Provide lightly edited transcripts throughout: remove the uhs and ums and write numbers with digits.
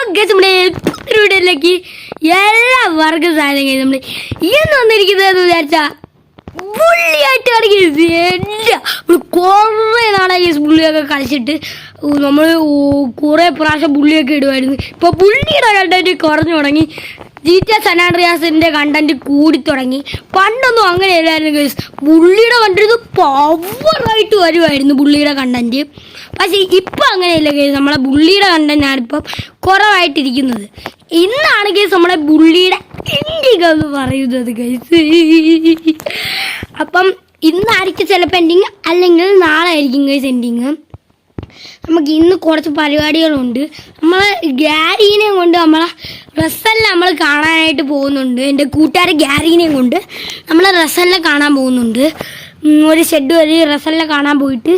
നമ്മുടെ വീട്ടിലേക്ക് എല്ലാ വർഗ സാധനങ്ങളും നമ്മൾ ഇന്ന് വന്നിരിക്കുന്നതെന്ന് വിചാരിച്ചാൽ പുള്ളിയായിട്ട് കളിക്കുന്നത് കുറേ നാളായി പുള്ളിയൊക്കെ കളിച്ചിട്ട് നമ്മൾ കുറേ പ്രാവശ്യം പുള്ളിയൊക്കെ ഇടുമായിരുന്നു. ഇപ്പോൾ പുള്ളിയുടെ കണ്ടന്റ് കുറഞ്ഞു തുടങ്ങി. GTA San Andreasന്റെ കണ്ടന്റ് കൂടി തുടങ്ങി. പണ്ടൊന്നും അങ്ങനെയല്ലായിരുന്നു ഗൈസ്. പുള്ളിയുടെ കണ്ടന്റ് പവറായിട്ട് വരുമായിരുന്നു പുള്ളിയുടെ കണ്ടന്റ്. പക്ഷേ ഇപ്പം അങ്ങനെയല്ല ഗൈസ്. നമ്മളെ പുള്ളിയുടെ കണ്ടന്റാണ് ഇപ്പം കുറവായിട്ടിരിക്കുന്നത്. ഇന്നാണ് ഗൈസ് നമ്മളെ പുള്ളിയുടെ എൻഡിങ് എന്ന് പറയുന്നത് ഗൈസ്. അപ്പം ഇന്നായിരിക്കും ചിലപ്പോൾ എൻഡിങ്, അല്ലെങ്കിൽ നാളെ ആയിരിക്കും ഗൈസ് എൻഡിങ്. നമുക്ക് ഇന്ന് കുറച്ച് പരിപാടികളുണ്ട്. നമ്മൾ ഗ്യാരീനെ കൊണ്ട് നമ്മളെ റസലിനെ നമ്മൾ കാണാനായിട്ട് പോകുന്നുണ്ട്. എൻ്റെ കൂട്ടുകാർ ഗ്യാരീനെയും കൊണ്ട് നമ്മൾ റസലിനെ കാണാൻ പോകുന്നുണ്ട്. ഒരു ഷെഡ് വഴി റസലിനെ കാണാൻ പോയിട്ട്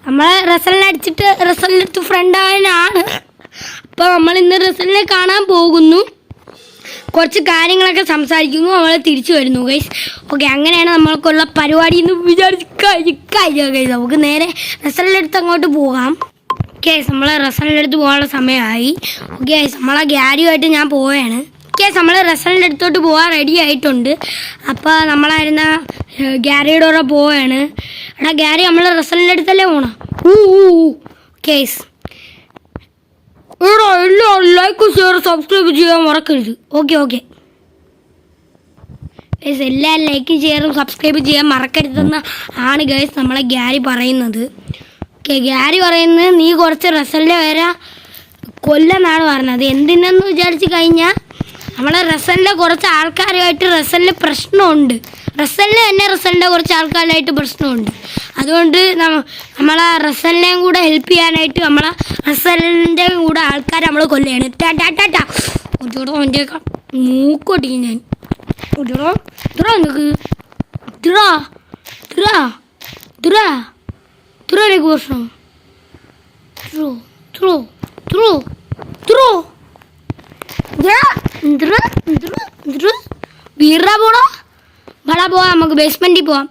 നമ്മളെ റസലിനെ അടിച്ചിട്ട് റസലിൻ്റെ അടുത്ത് ഫ്രണ്ടാകാനാണ്. അപ്പോൾ നമ്മൾ ഇന്ന് റസലിനെ കാണാൻ പോകുന്നു. കുറച്ച് കാര്യങ്ങളൊക്കെ സംസാരിക്കുന്നു, നമ്മൾ തിരിച്ചു വരുന്നു ഗൈസ്. ഓക്കെ, അങ്ങനെയാണ് നമ്മൾക്കുള്ള പരിപാടി എന്ന് വിചാരിച്ച് കഴിഞ്ഞു ഗൈസ്. നമുക്ക് നേരെ റസലിൻ്റെ അടുത്ത് അങ്ങോട്ട് പോകാം. ഗൈസ്, നമ്മളെ റസലിൻ്റെ അടുത്ത് പോകാനുള്ള സമയമായി. ഓക്കെ ഗൈസ്, നമ്മളെ ഗ്യാരിയുമായിട്ട് ഞാൻ പോവുകയാണ്. ഗൈസ്, നമ്മൾ റസലിൻ്റെ അടുത്തോട്ട് പോകാൻ റെഡി ആയിട്ടുണ്ട്. അപ്പോൾ നമ്മളായിരുന്ന ഗ്യാരിയുടെ കൂടെ പോവുകയാണ്. എടാ ഗ്യാരി, നമ്മൾ റസലിൻ്റെ അടുത്തല്ലേ പോകണം. ഗൈസ് എല്ലാം ലൈക്ക് ഷെയർ സബ്സ്ക്രൈബ് ചെയ്യാൻ മറക്കരുത്. ഓക്കെ ഗൈസ്, എല്ലാം ലൈക്ക് ഷെയറും സബ്സ്ക്രൈബ് ചെയ്യാൻ മറക്കരുതെന്ന് ആണ് ഗൈസ് നമ്മളെ ഗ്യാരി പറയുന്നത്. ഓക്കെ, ഗ്യാരി പറയുന്നത് നീ കുറച്ച് റസലിൻ്റെ പേരെ കൊല്ലെന്നാണ് പറഞ്ഞത്. എന്തിനെന്ന് വിചാരിച്ച് കഴിഞ്ഞാൽ നമ്മളെ റസലിൻ്റെ കുറച്ച് ആൾക്കാരുമായിട്ട് റസലിന് പ്രശ്നമുണ്ട്. റസലിന് തന്നെ റസലിൻ്റെ കുറച്ച് ആൾക്കാരുമായിട്ട് പ്രശ്നമുണ്ട്. അതുകൊണ്ട് നമ്മളെ റസലിനെയും കൂടെ ഹെൽപ്പ് ചെയ്യാനായിട്ട് നമ്മളെ റസലിൻ്റെ കൂടെ ആൾക്കാർ നമ്മൾ കൊല്ലുകയാണ്. ടാ ഒറ്റോടോ എൻ്റെ മൂക്കൊട്ടിക്കും ഞാൻ. ഒറ്റോടോ നിനക്ക് പ്രശ്നം വീറാ പോടാ ബടാ പോവാം. നമുക്ക് ബേസ്മെൻറ്റിൽ പോവാം.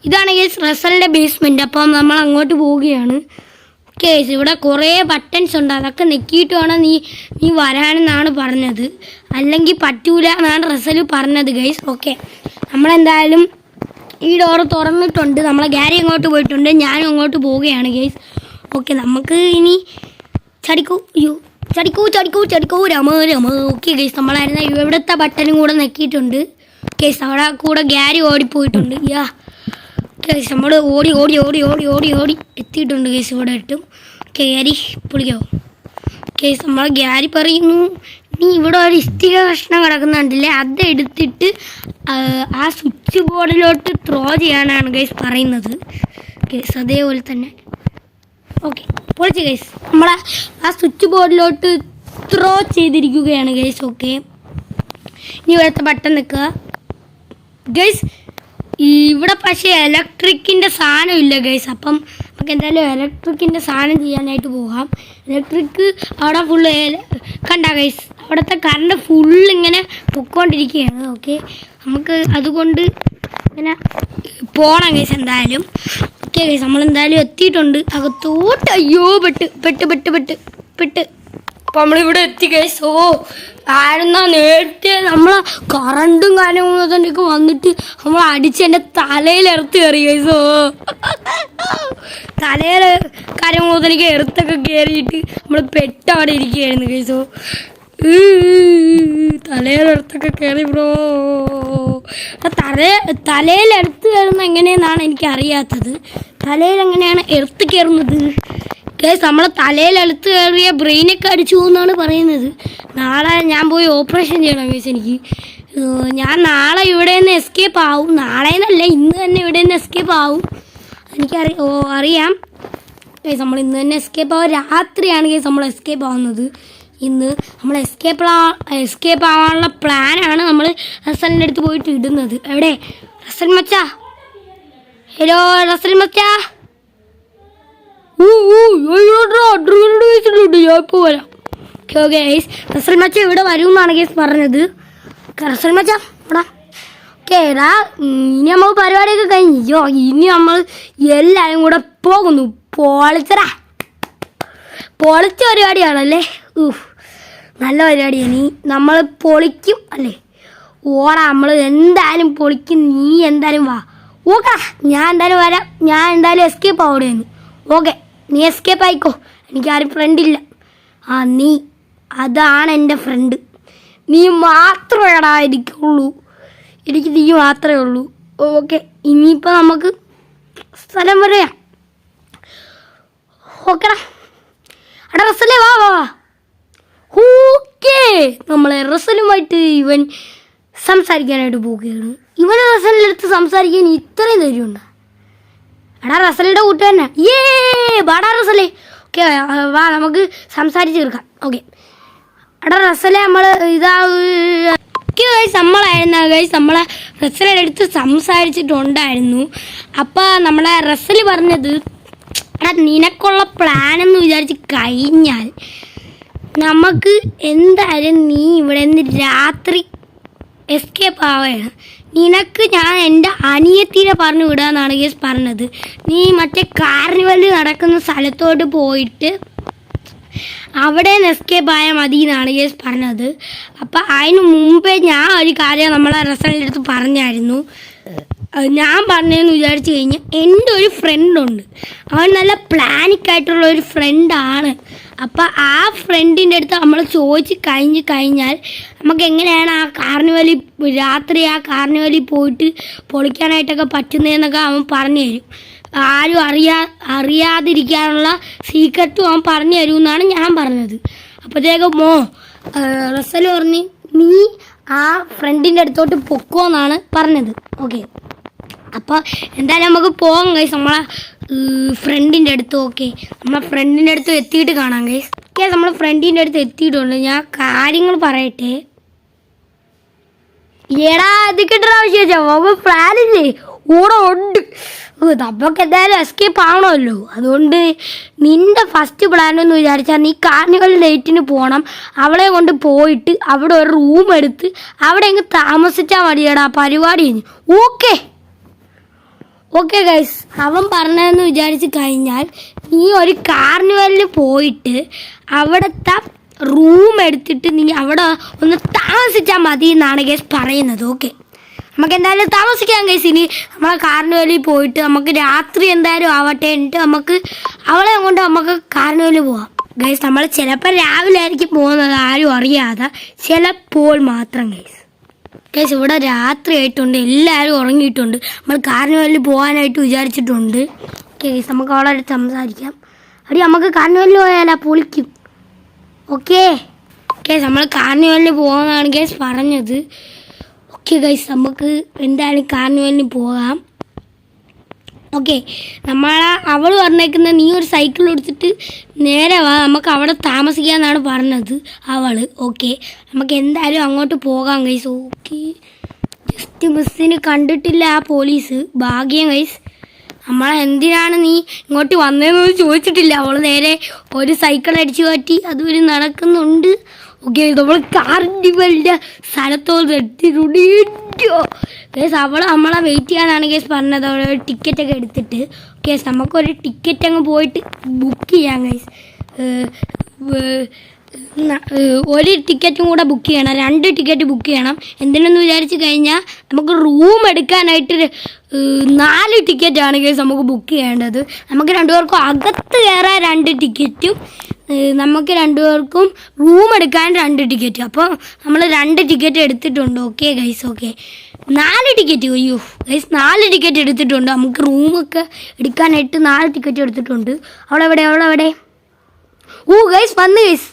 ഇതാണെങ്കിൽ റസലിൻ്റെ ബേസ്മെൻറ്റ്. അപ്പം നമ്മൾ അങ്ങോട്ട് പോവുകയാണ്. ഓക്കെ, ഇവിടെ കുറേ ബട്ടൺസ് ഉണ്ട്. അതൊക്കെ നെക്കിയിട്ട് വേണം നീ വരാനെന്നാണ് പറഞ്ഞത്. അല്ലെങ്കിൽ പറ്റൂല എന്നാണ് റസൽ പറഞ്ഞത് ഗൈസ്. ഓക്കെ, നമ്മളെന്തായാലും ഈ ഡോറ് തുറന്നിട്ടുണ്ട്. നമ്മളെ ഗ്യാരി അങ്ങോട്ട് പോയിട്ടുണ്ട്, ഞാനും അങ്ങോട്ട് പോവുകയാണ് ഗൈസ്. ഓക്കെ, നമുക്ക് ഇനി ചടിക്കൂ രമ. ഓക്കെ ഗൈസ്, നമ്മളായിരുന്ന ഇവിടുത്തെ ബട്ടനും കൂടെ നെക്കിയിട്ടുണ്ട് ഗൈസ്. അവിടെ കൂടെ ഗ്യാരി ഓടിപ്പോയിട്ടുണ്ട്. ഗൈസ്, നമ്മൾ ഓടി എത്തിയിട്ടുണ്ട് ഗൈസ് ഇവിടെ ഇട്ടും. ഗ്യാരി പൊളിക്കോ. ഗൈസ്, നമ്മളെ ഗ്യാരി പറയുന്നു നീ ഇവിടെ ഒരു ഇഷ്ടിക കഷ്ണം കിടക്കുന്നുണ്ടല്ലേ, അത് എടുത്തിട്ട് ആ സ്വിച്ച് ബോർഡിലോട്ട് ത്രോ ചെയ്യാനാണ് ഗൈസ് പറയുന്നത്. ഗൈസ്, അതേപോലെ തന്നെ ഓക്കെ പൊളിച്ച് ഗൈസ്, നമ്മളെ ആ സ്വിച്ച് ബോർഡിലോട്ട് ത്രോ ചെയ്തിരിക്കുകയാണ് ഗൈസ്. ഓക്കെ, ഇനി ഇവിടുത്തെ ബട്ടൺ നിൽക്കുക ഗൈസ്. ഇവിടെ പക്ഷേ ഇലക്ട്രിക്കിൻ്റെ സാധനം ഇല്ല ഗൈസ്. അപ്പം നമുക്ക് എന്തായാലും ഇലക്ട്രിക്കിൻ്റെ സാധനം ചെയ്യാനായിട്ട് പോകാം. ഇലക്ട്രിക്ക് അവിടെ ഫുള്ള് കണ്ട ഗൈസ്, അവിടുത്തെ കറണ്ട് ഫുള്ളിങ്ങനെ പൊക്കോണ്ടിരിക്കുകയാണ്. ഓക്കെ, നമുക്ക് അതുകൊണ്ട് ഇങ്ങനെ പോകണം ഗൈസ് എന്തായാലും. ഓക്കെ ഗൈസ്, നമ്മളെന്തായാലും എത്തിയിട്ടുണ്ട് അകത്തോട്ട്. അയ്യോ പെട്ട് അപ്പോൾ നമ്മളിവിടെ എത്തി ഗൈസ്. ആയിരുന്നാ നേരത്തെ നമ്മളെ കറണ്ടും കാര്യങ്ങളൊക്കെ വന്നിട്ട് നമ്മൾ അടിച്ച് എൻ്റെ തലയിലെറുത്ത് കയറി ഗൈസ്. തലയിൽ കാര്യങ്ങളൊക്കെ എറുത്തൊക്കെ കയറിയിട്ട് നമ്മൾ പെട്ടവിടെ ഇരിക്കുകയായിരുന്നു ഗൈസ്. തലയിലെടുത്തൊക്കെ കയറി ബ്രോ. തലയിലെടുത്ത് കയറുന്നത് എങ്ങനെയെന്നാണ് എനിക്കറിയാത്തത്. തലയിലെങ്ങനെയാണ് എറുത്ത് കയറുന്നത് ഗൈസ്? നമ്മളെ തലയിലെടുത്ത് കയറിയ ബ്രെയിനൊക്കെ അടിച്ചു എന്നാണ് പറയുന്നത്. നാളെ ഞാൻ പോയി ഓപ്പറേഷൻ ചെയ്യണം ഗൈസ് എനിക്ക്. ഞാൻ നാളെ ഇവിടെ നിന്ന് എസ്കേപ്പ് ആവും. നാളെ എന്നല്ല, ഇന്ന് തന്നെ ഇവിടെ നിന്ന് എസ്കേപ്പ് ആവും. അറിയാം ഗൈസ്. നമ്മൾ ഇന്ന് തന്നെ എസ്കേപ്പ് ആവും. രാത്രിയാണ് ഗൈസ് നമ്മൾ എസ്കേപ്പ് ആവുന്നത്. ഇന്ന് നമ്മൾ എസ്കേപ്പ് ആവാനുള്ള പ്ലാനാണ് നമ്മൾ റസലിൻ്റെ അടുത്ത് പോയിട്ട് ഇടുന്നത്. എവിടെ റസൽ മച്ചാ? ഹലോ റസൽ മച്ചാ. ഞാൻ ഇപ്പോൾ വരാം. ഓക്കെ ഗൈസ്, റസൽ മച്ച ഇവിടെ വരുമെന്നാണ് ഗൈസ് പറഞ്ഞത്. റസൽ മച്ച ഇവിടെ ഓക്കെ എടാ. ഇനി നമ്മൾ പരിപാടിയൊക്കെ കഴിഞ്ഞോ? ഇനി നമ്മൾ എല്ലാവരും കൂടെ പോകുന്നു. പൊളിച്ച പരിപാടിയാണല്ലേ. നല്ല പരിപാടിയാണ്. നീ നമ്മൾ പൊളിക്കും അല്ലേ? ഓടാ, നമ്മൾ എന്തായാലും പൊളിക്കും. നീ എന്തായാലും വാ. ഓക്കെ, ഞാൻ എന്തായാലും വരാം. ഞാൻ എന്തായാലും എസ്കേപ്പ് ആവുകയാണ്. ഓക്കെ, നീ എസ്കേപ്പ് ആയിക്കോ. എനിക്കാരും ഫ്രണ്ടില്ല. നീ അതാണ് എൻ്റെ ഫ്രണ്ട്. നീ മാത്രമേടാ എനിക്കുള്ളൂ. എനിക്ക് നീ മാത്രമേ ഉള്ളൂ. ഓക്കെ, ഇനിയിപ്പോൾ നമുക്ക് സ്ഥലം വരെയാ. ഓക്കെടാ. എടാ റസലേ, വാ വാ. ഓക്കെ, നമ്മളെ റസലുമായിട്ട് ഇവൻ സംസാരിക്കാനായിട്ട് പോവുകയാണ്. ഇവനെ റസലിൻ്റെ അടുത്ത് സംസാരിക്കാൻ ഇത്രയും ധൈര്യമുണ്ടോ? എടാ റസലിൻ്റെ കൂട്ടുകാരനാ. വാടാ റസലേ. ഓക്കെ, വാ, നമുക്ക് സംസാരിച്ച് തീർക്കാം. ഓക്കെ, എടാ റസലെ, നമ്മൾ നമ്മളെ റസലിൻ്റെ അടുത്ത് സംസാരിച്ചിട്ടുണ്ടായിരുന്നു. അപ്പോൾ നമ്മളെ റസൽ പറഞ്ഞത്, എടാ നിനക്കുള്ള പ്ലാനെന്ന് വിചാരിച്ച് കഴിഞ്ഞാൽ നമുക്ക് എന്തായാലും നീ ഇവിടെ നിന്ന് രാത്രി എസ്കേപ്പ് ആവുകയാണ്. നിനക്ക് ഞാൻ എൻ്റെ അനിയത്തിനെ പറഞ്ഞു വിടാമെന്നാണ് ഗേസ് പറഞ്ഞത്. നീ മറ്റേ കാർണിവൽ നടക്കുന്ന സ്ഥലത്തോട്ട് പോയിട്ട് അവിടെ നിന്ന് എസ്കേപ്പ് ആയാൽ മതി എന്നാണ് ഗേസ് പറഞ്ഞത്. അപ്പം അതിന് മുമ്പേ ഞാൻ ഒരു കാര്യം നമ്മളെ റസലിൻ്റെ അടുത്ത് പറഞ്ഞായിരുന്നു. ഞാൻ പറഞ്ഞതെന്ന് വിചാരിച്ചു കഴിഞ്ഞാൽ എൻ്റെ ഒരു ഫ്രണ്ടുണ്ട്. അവൻ നല്ല പ്ലാനിക്കായിട്ടുള്ള ഒരു ഫ്രണ്ടാണ്. അപ്പോൾ ആ ഫ്രണ്ടിൻ്റെ അടുത്ത് നമ്മൾ ചോദിച്ച് കഴിഞ്ഞാൽ നമുക്ക് എങ്ങനെയാണ് ആ കാർണിവലിൽ രാത്രി ആ കാർണിവലിൽ പോയിട്ട് പൊളിക്കാനായിട്ടൊക്കെ പറ്റുന്നതെന്നൊക്കെ അവൻ പറഞ്ഞു തരും. ആരും അറിയാതിരിക്കാനുള്ള സീക്രട്ടും അവൻ പറഞ്ഞു തരുമെന്നാണ് ഞാൻ പറഞ്ഞത്. അപ്പോഴത്തേക്കും റസൽ പറഞ്ഞ് നീ ആ ഫ്രണ്ടിൻ്റെ അടുത്തോട്ട് പൊക്കോന്നാണ് പറഞ്ഞത്. ഓക്കെ, അപ്പോൾ എന്തായാലും നമുക്ക് പോകാം ഗൈസ് നമ്മളെ ഫ്രണ്ടിൻ്റെ അടുത്ത്. ഓക്കെ, നമ്മളെ ഫ്രണ്ടിൻ്റെ അടുത്ത് എത്തിയിട്ട് കാണാം ഗൈസ്. ഓക്കെ, നമ്മളെ ഫ്രണ്ടിൻ്റെ അടുത്ത് എത്തിയിട്ടുണ്ട്. ഞാൻ കാര്യങ്ങൾ പറയട്ടെ. ഇത് കിട്ടുന്ന ആവശ്യം പ്ലാനില്ലേ? കൂടെ ഉണ്ട്. നമുക്ക് എന്തായാലും എസ്കേപ്പ് ആവണമല്ലോ. അതുകൊണ്ട് നിൻ്റെ ഫസ്റ്റ് പ്ലാൻ എന്ന് വിചാരിച്ചാൽ നീ കാർണിവൽ ഡേറ്റിന് പോകണം. അവളെ കൊണ്ട് പോയിട്ട് അവിടെ ഒരു റൂം എടുത്ത് അവിടെ അങ്ങ് താമസിച്ചാൽ മതിയടാ പരിപാടി. ഓക്കെ ഓക്കെ ഗൈസ്, അവൻ പറഞ്ഞതെന്ന് വിചാരിച്ച് കഴിഞ്ഞാൽ നീ ഒരു കാർണിവലിൽ പോയിട്ട് അവിടുത്തെ റൂം എടുത്തിട്ട് നീ അവിടെ ഒന്ന് താമസിച്ചാൽ മതി എന്നാണ് ഗൈസ് പറയുന്നത്. ഓക്കെ, നമുക്ക് എന്തായാലും താമസിക്കാം ഗൈസ്. ഇനി നമ്മളെ കാർണിവലിൽ പോയിട്ട് നമുക്ക് രാത്രി എന്തായാലും ആവട്ടെ, എന്നിട്ട് നമുക്ക് അവളെ കൊണ്ട് നമുക്ക് കാർണിവലിൽ പോവാം ഗൈസ്. നമ്മൾ ചിലപ്പോൾ രാവിലെ ആയിരിക്കും പോകുന്നത്, ആരും അറിയാതെ, ചിലപ്പോൾ മാത്രം ഗൈസ്. ഗൈസ്, ഇവിടെ രാത്രി ആയിട്ടുണ്ട്, എല്ലാവരും ഉറങ്ങിയിട്ടുണ്ട്. നമ്മൾ കാർണിവലിൽ പോകാനായിട്ട് വിചാരിച്ചിട്ടുണ്ട്. ഓക്കെ ഗൈസ്, നമുക്ക് അവളെ അടുത്ത് സംസാരിക്കാം. അവിടെ നമുക്ക് കാർണിവലിൽ പോയാലാ പൊളിക്കും. ഓക്കെ ഗൈസ്, നമ്മൾ കാർണിവലിൽ പോകുന്നതാണ് ഗൈസ് പറഞ്ഞത്. ഓക്കെ ഗൈസ്, നമുക്ക് എന്തായാലും കാർണിവലിന് പോകാം. ഓക്കെ, അവൾ പറഞ്ഞേക്കുന്ന നീ ഒരു സൈക്കിൾ എടുത്തിട്ട് നേരെ വാ, നമുക്ക് അവിടെ താമസിക്കാമെന്നാണ് പറഞ്ഞത് അവൾ. ഓക്കെ, നമുക്ക് എന്തായാലും അങ്ങോട്ട് പോകാം ഗൈസ്. ഓക്കെ, ജസ്റ്റ് മിസ്സിന് കണ്ടിട്ടില്ല ആ പോലീസ്, ഭാഗ്യം ഗൈസ്. എന്തിനാണ് നീ ഇങ്ങോട്ട് വന്നതെന്ന് ചോദിച്ചിട്ടില്ല. അവൾ നേരെ ഒരു സൈക്കിൾ അടിച്ചു മാറ്റി അതുവരെ നടക്കുന്നുണ്ട്. ഓക്കെ, നമ്മൾ കാർണിവലിൻ്റെ സ്ഥലത്തോട് എത്തിയിട്ടുണ്ട്. ഗൈസ്, അവൾ നമ്മളെ വെയിറ്റ് ചെയ്യാനാണ് ഗൈസ് പറഞ്ഞത്. അവൾ ടിക്കറ്റൊക്കെ എടുത്തിട്ട്. ഓക്കെ, നമുക്കൊരു ടിക്കറ്റ് അങ്ങ് പോയിട്ട് ബുക്ക് ചെയ്യാം ഗൈസ്. ഒരു ടിക്കറ്റും കൂടെ ബുക്ക് ചെയ്യണം, 2 ടിക്കറ്റ് ബുക്ക് ചെയ്യണം. എന്തിനെന്ന് വിചാരിച്ച് കഴിഞ്ഞാൽ നമുക്ക് റൂം എടുക്കാനായിട്ട് 4 ടിക്കറ്റാണ് ഗൈസ് നമുക്ക് ബുക്ക് ചെയ്യേണ്ടത്. നമുക്ക് 2 പേർക്കും അകത്ത് കയറാൻ 2 ടിക്കറ്റും നമുക്ക് 2 പേർക്കും റൂം എടുക്കാൻ 2 ടിക്കറ്റ്. അപ്പോൾ നമ്മൾ 2 ടിക്കറ്റ് എടുത്തിട്ടുണ്ട്. Okay guys, okay 4 ticket. അയ്യോ ഗൈസ്, 4 ടിക്കറ്റ് എടുത്തിട്ടുണ്ട്. നമുക്ക് റൂമൊക്കെ എടുക്കാനായിട്ട് 4 ടിക്കറ്റ് എടുത്തിട്ടുണ്ട്. അവളെവിടെ? ഗൈസ് വന്ന് ഗൈസ്,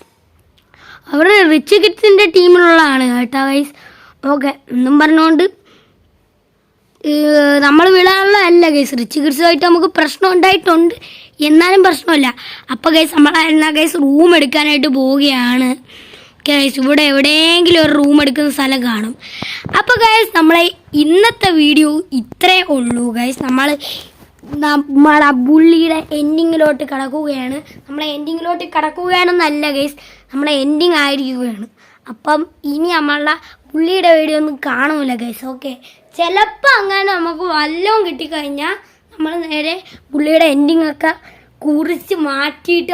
അവർ റിച്ച് കിഡ്സിൻ്റെ ടീമിലുള്ളതാണ് കേട്ടോ ഗൈസ്. ഓക്കെ, എന്നും പറഞ്ഞുകൊണ്ട് നമ്മൾ വിടാനുള്ളതല്ല ഗൈസ്. റിച്ച് കിഡ്സുമായിട്ട് നമുക്ക് പ്രശ്നം ഉണ്ടായിട്ടുണ്ട്, എന്നാലും പ്രശ്നമില്ല. അപ്പോൾ ഗൈസ് നമ്മളെന്നാ ഗൈസ് റൂം എടുക്കാനായിട്ട് പോവുകയാണ്. ഗൈസ്, ഇവിടെ എവിടെയെങ്കിലും ഒരു റൂം എടുക്കുന്ന സ്ഥലം കാണും. അപ്പോൾ ഗൈസ്, നമ്മളെ ഇന്നത്തെ വീഡിയോ ഇത്രേ ഉള്ളൂ ഗൈസ്. നമ്മളെ ബുള്ളിയുടെ എൻഡിങ്ങിലോട്ട് കിടക്കുകയാണ്. കിടക്കുകയാണെന്നല്ല ഗൈസ്, നമ്മളെ എൻഡിങ് ആയിരിക്കുകയാണ്. അപ്പം ഇനി നമ്മളുടെ പുള്ളിയുടെ വീഡിയോ ഒന്നും കാണൂല ഗൈസ്. ഓക്കെ, ചിലപ്പോൾ അങ്ങനെ നമുക്ക് വല്ലതും കിട്ടിക്കഴിഞ്ഞാൽ നമ്മൾ നേരെ പുള്ളിയുടെ എൻഡിങ് ഒക്കെ കുറിച്ച് മാറ്റിയിട്ട്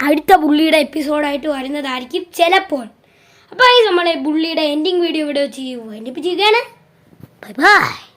അടുത്ത ബുള്ളിയുടെ എപ്പിസോഡായിട്ട് വരുന്നതായിരിക്കും ചിലപ്പോൾ. അപ്പോൾ ഈ നമ്മളെ ബുള്ളിയുടെ എൻഡിങ് വീഡിയോ ഇവിടെ വെച്ച് എൻ്റെ ചെയ്യുകയാണ്. Bye bye.